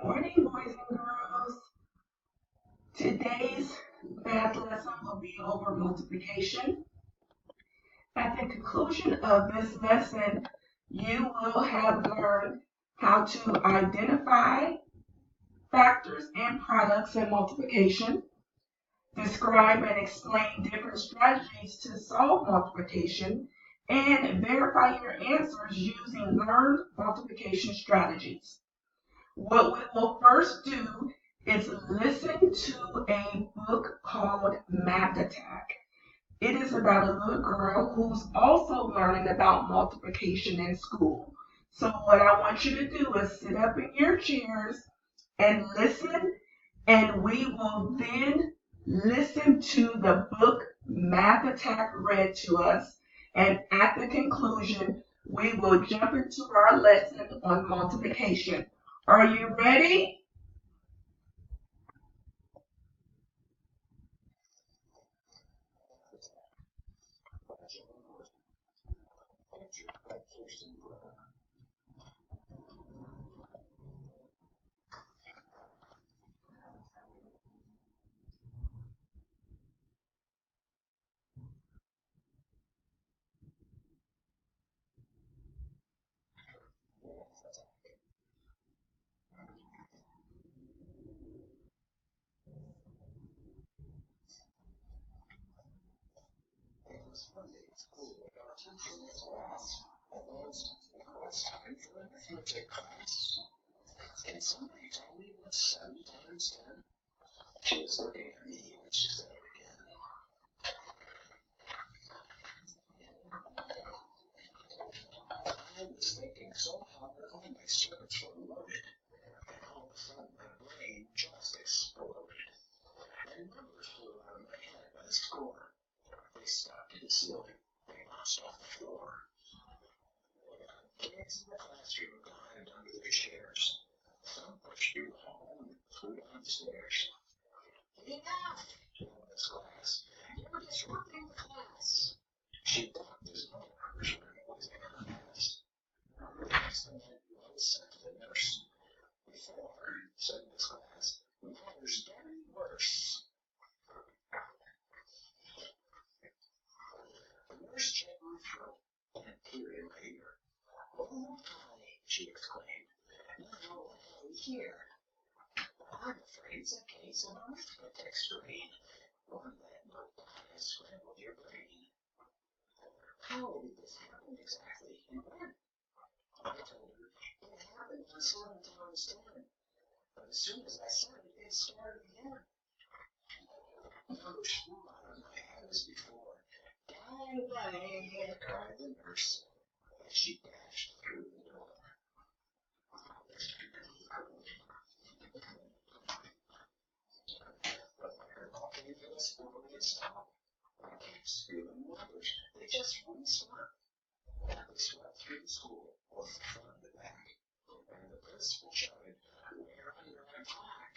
morning, boys and girls. Today's math lesson will be over multiplication. At the conclusion of this lesson, you will have learned how to identify factors and products in multiplication, describe and explain different strategies to solve multiplication, and verify your answers using learned multiplication strategies. What we will first do is listen to a book called Math Attack. It is about a little girl who's also learning about multiplication in school. So what I want you to do is sit up in your chairs and listen, and we will then listen to the book Math Attack read to us. And at the conclusion, we will jump into our lesson on multiplication. Are you ready? It's time for arithmetic class. Can somebody tell me what's 7 times 10? She was looking at me when she said it again. I was thinking so hard all my circuits were loaded, and all of a sudden my brain just exploded. And numbers flew out of my head by the score. They stuck in the ceiling. They bounced off the floor. Kids in the classroom climbed under their chairs. Some pushed through the hall and flew down the stairs. Enough! Told Miss Glass. You're disrupting the class. She ducked as no numbers were noising her past. Next minute, I was sent to the nurse. Before, said Miss Glass, matters getting worse. The nurse checked my throat and peered in my ear. Oh, my, she exclaimed. Now what have we here? I'm afraid it's a case of arithmetic strain. One that notebook has scrambled your brain. How did this happen exactly, and when? I told her it happened on 7 times 10. But as soon as I said it, it started again. Numbers flew out of my head as before. Die away, cried the nurse as she dashed through the door. But when her walking was over its top, I kept spewing numbers. They just wouldn't stop. We swept through the school, both the front and the back, and the principal shouted, "We're under attack!"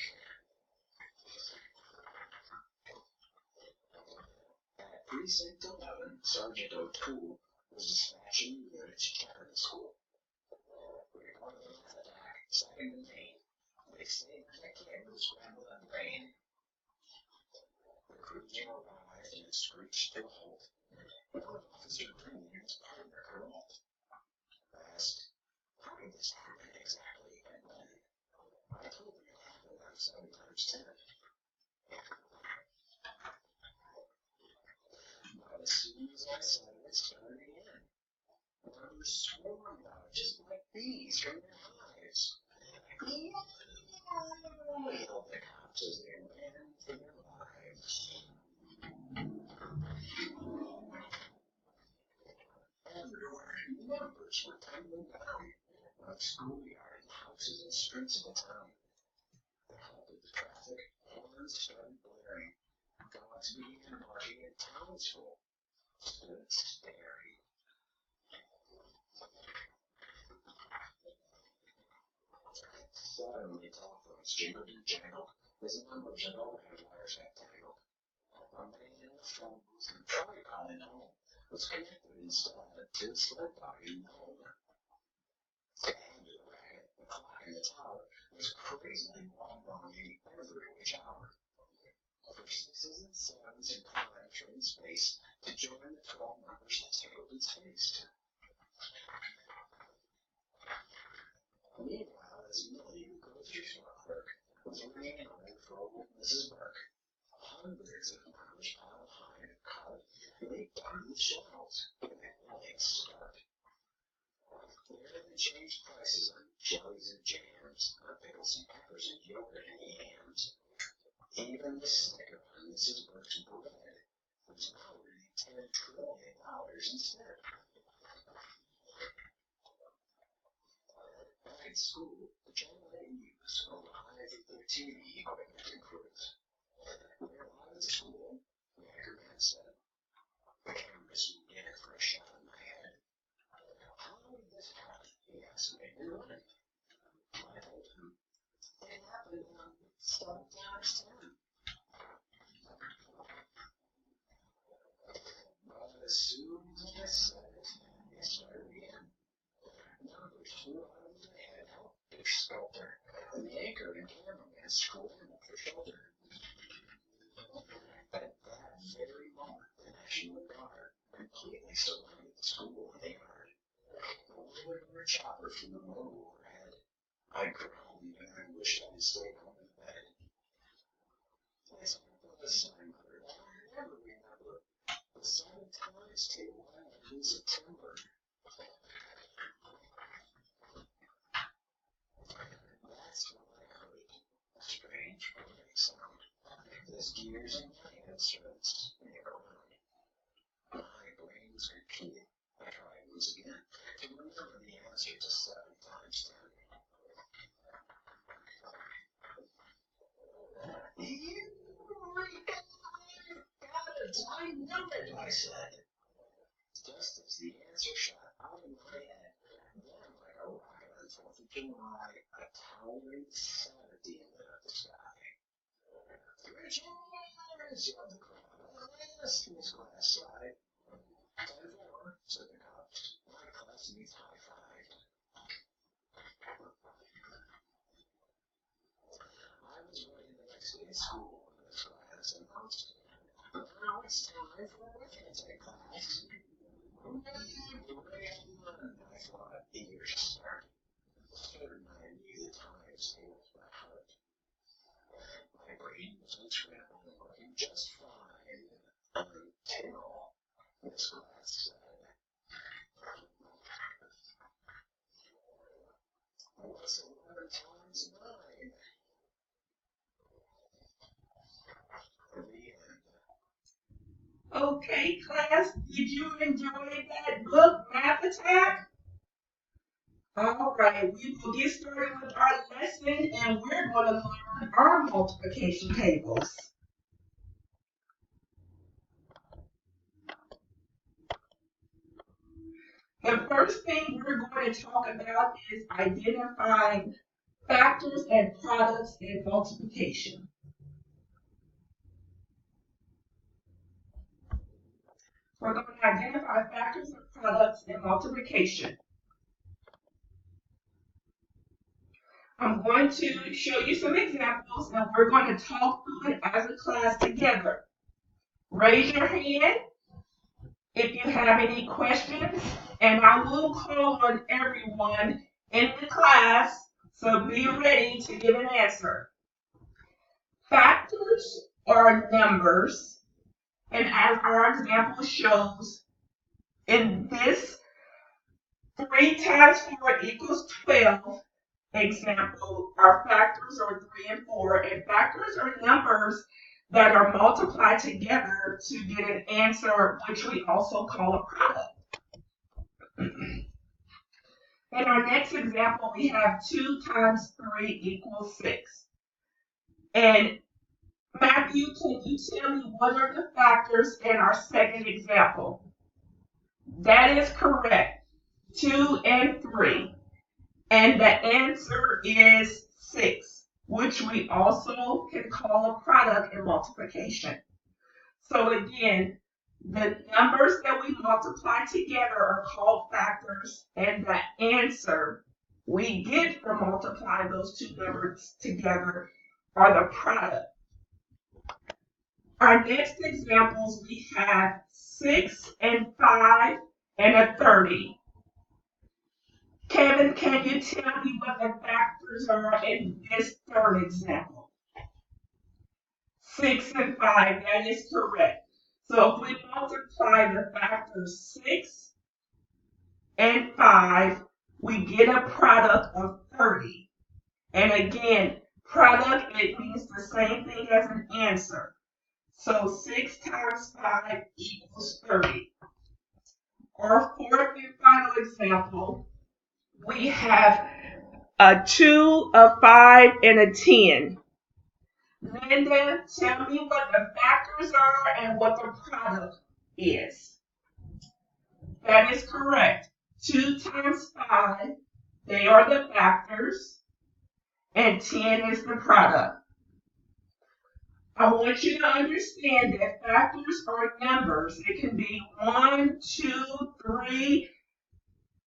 At Precinct 11, Sergeant O'Toole was dispatching units to check the school. Report of the math attack, second in main. They say that a kid was scrambled on brain. The cruiser arrived and it screeched to a halt. Young Officer Green and his partner Geralt. I asked, how did this happen exactly and when? I told them it happened on 7 times 10. But as soon as I said it, it started again. Numbers swarmed out just like bees from their hives. Yelled the cops as they ran for their lives. Everywhere, numbers were tumbling down, like schoolyard and houses and streets of the town. They halted the traffic, horns started blaring, dogs began barking, and townsfolk stood staring. Suddenly, telephones jingled and jangled as numbers and overhead wires got tangled. A man in the phone booth and Troy calling home was connected instead to sled dog in home. The hand of the wagon, the clock in the tower, was was crazily long-running every which hour. For 6s and 7s in prime trade space to join the 12 members that tickled its taste. Meanwhile, as Millie, the grocery store clerk, was ringing an order for old Mrs. Burke, hundreds of members piled high in a cart leaked onto the shelves, giving Millie a start. There they changed prices on jellies and jams, on pickles and peppers and yogurt and yams. Even the sticker on Mrs. Burke's bread was now reading $10 trillion instead. Back at school, the generated youths arrived with their TV equipment and crews. They're live at school, the anchor man said. The camera zoomed in for a shot of my head. How did this happen? He asked me. You're running. I told him. It happened on 7 times 10. But as soon as I said it, it started again. Numbers flew out of my head. Help, big sculptor. And the anchor and cameraman scrambled for shelter. At that very moment, the National Guard completely surrounded the school and the yard. Rolling over a chopper from the motor overhead. I groaned and I wished I had stayed home in bed. As I was, I muttered, I never remember the 7 times take 1 in September. That's when I heard a strange booming sound. As gears in my head started spinning around. My brain was competing. I tried once again to remember the answer to 7 times 10. Eureka! Got it! I knew it, I said. Just as the answer shot out of my head, then like a rocket on 4th of July, a towering sanity lit up the sky. 3 cheers! Yelled the crowd. Last in his class side. 10-4, said the cops. My classmates high-fived. I was writing the next day at school when this class announced, now it's time for arithmetic class. Hooray, I thought, eager to start. Certain I knew the times tables by heart. My brain was unscrambled and working just fine until this class said, what's 11 times 9? The end. Okay, class, did you enjoy that book, Math Attack? All right, we will get started with our lesson and we're going to learn our multiplication tables. The first thing we're going to talk about is identifying factors and products in multiplication. We're going to identify factors and products in multiplication. I'm going to show you some examples and we're going to talk through it as a class together. Raise your hand if you have any questions, and I will call on everyone in the class, so be ready to give an answer. Factors are numbers, and as our example shows, in this 3 times 4 equals 12 example, our factors are 3 and 4, and factors are numbers that are multiplied together to get an answer, which we also call a product. In our next example, we have 2 times 3 equals 6. And Matthew, can you tell me what are the factors in our second example? That is correct, 2 and 3. And the answer is 6, which we also can call a product in multiplication. So again, the numbers that we multiply together are called factors, and the answer we get from multiplying those two numbers together are the product. Our next examples, we have 6 and 5 and a 30. Kevin, can you tell me what the factors are in this third example? 6 and 5, that is correct. So if we multiply the factors 6 and 5, we get a product of 30. And again, product, it means the same thing as an answer. So 6 times 5 equals 30. Our fourth and final example, we have a 2, a 5, and a 10. Linda, tell me what the factors are and what the product is. That is correct. 2 times 5, they are the factors, and 10 is the product. I want you to understand that factors are numbers. It can be 1, 2, 3.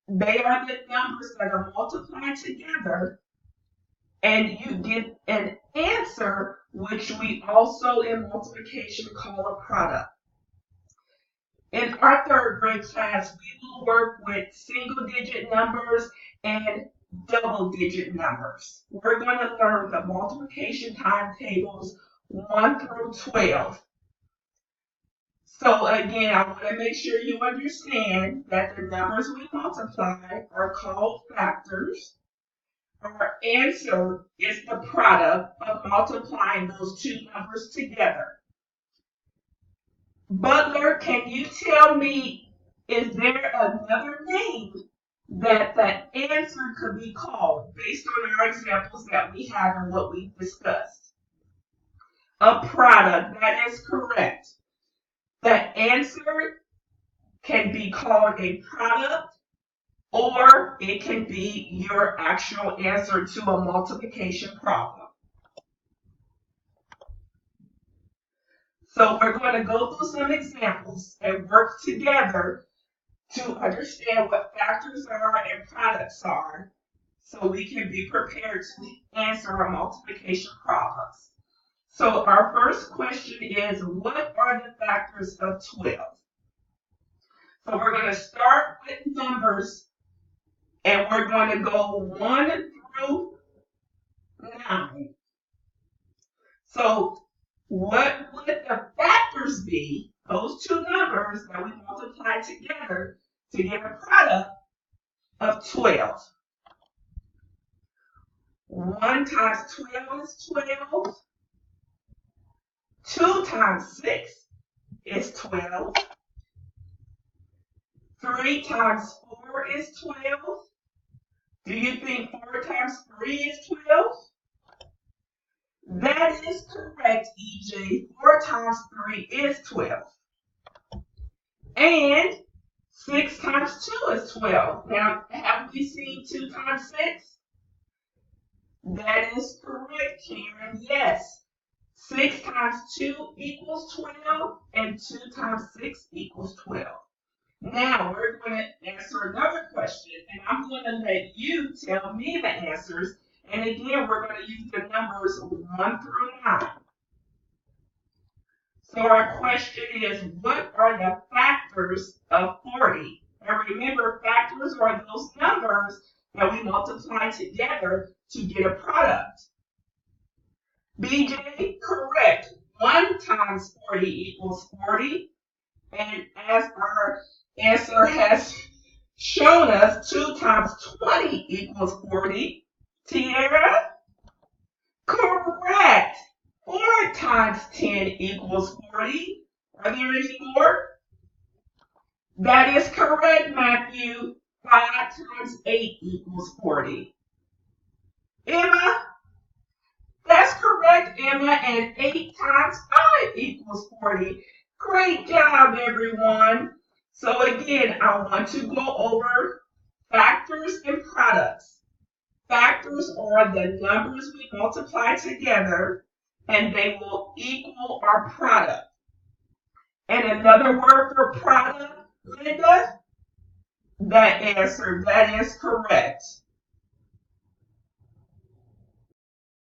They are the numbers that are multiplied together, and you get an answer, which we also in multiplication call a product. In our third grade class, we will work with single-digit numbers and double-digit numbers. We're going to learn the multiplication timetables 1 through 12. So again, I want to make sure you understand that the numbers we multiply are called factors. Our answer is the product of multiplying those two numbers together. Butler, can you tell me, is there another name that the answer could be called based on our examples that we have and what we discussed? A product, that is correct. The answer can be called a product, or it can be your actual answer to a multiplication problem. So we're going to go through some examples and work together to understand what factors are and products are, so we can be prepared to answer our multiplication problems. So our first question is, what are the factors of 12? So we're going to start with numbers, and we're going to go 1 through 9. So what would the factors be, those two numbers that we multiply together to get a product of 12? 1 times 12 is 12. 2 times 6 is 12. 3 times 4 is 12. Do you think 4 times 3 is 12? That is correct, EJ. 4 times 3 is 12. And 6 times 2 is 12. Now, have we seen 2 times 6? That is correct, Karen. Yes. 6 times 2 equals 12, and 2 times 6 equals 12. Now, we're going to answer another question, and I'm going to let you tell me the answers. And again, we're going to use the numbers 1 through 9. So our question is, what are the factors of 40? And remember, factors are those numbers that we multiply together to get a product. BJ, correct. 1 times 40 equals 40. And as our answer has shown us, 2 times 20 equals 40. Tiara, correct. 4 times 10 equals 40. Are there any more? That is correct, Matthew. 5 times 8 equals 40. Emma, that's correct, Emma, and 8 times 5 equals 40. Great job, everyone. So again, I want to go over factors and products. Factors are the numbers we multiply together, and they will equal our product. And another word for product, Linda? That answer, that is correct.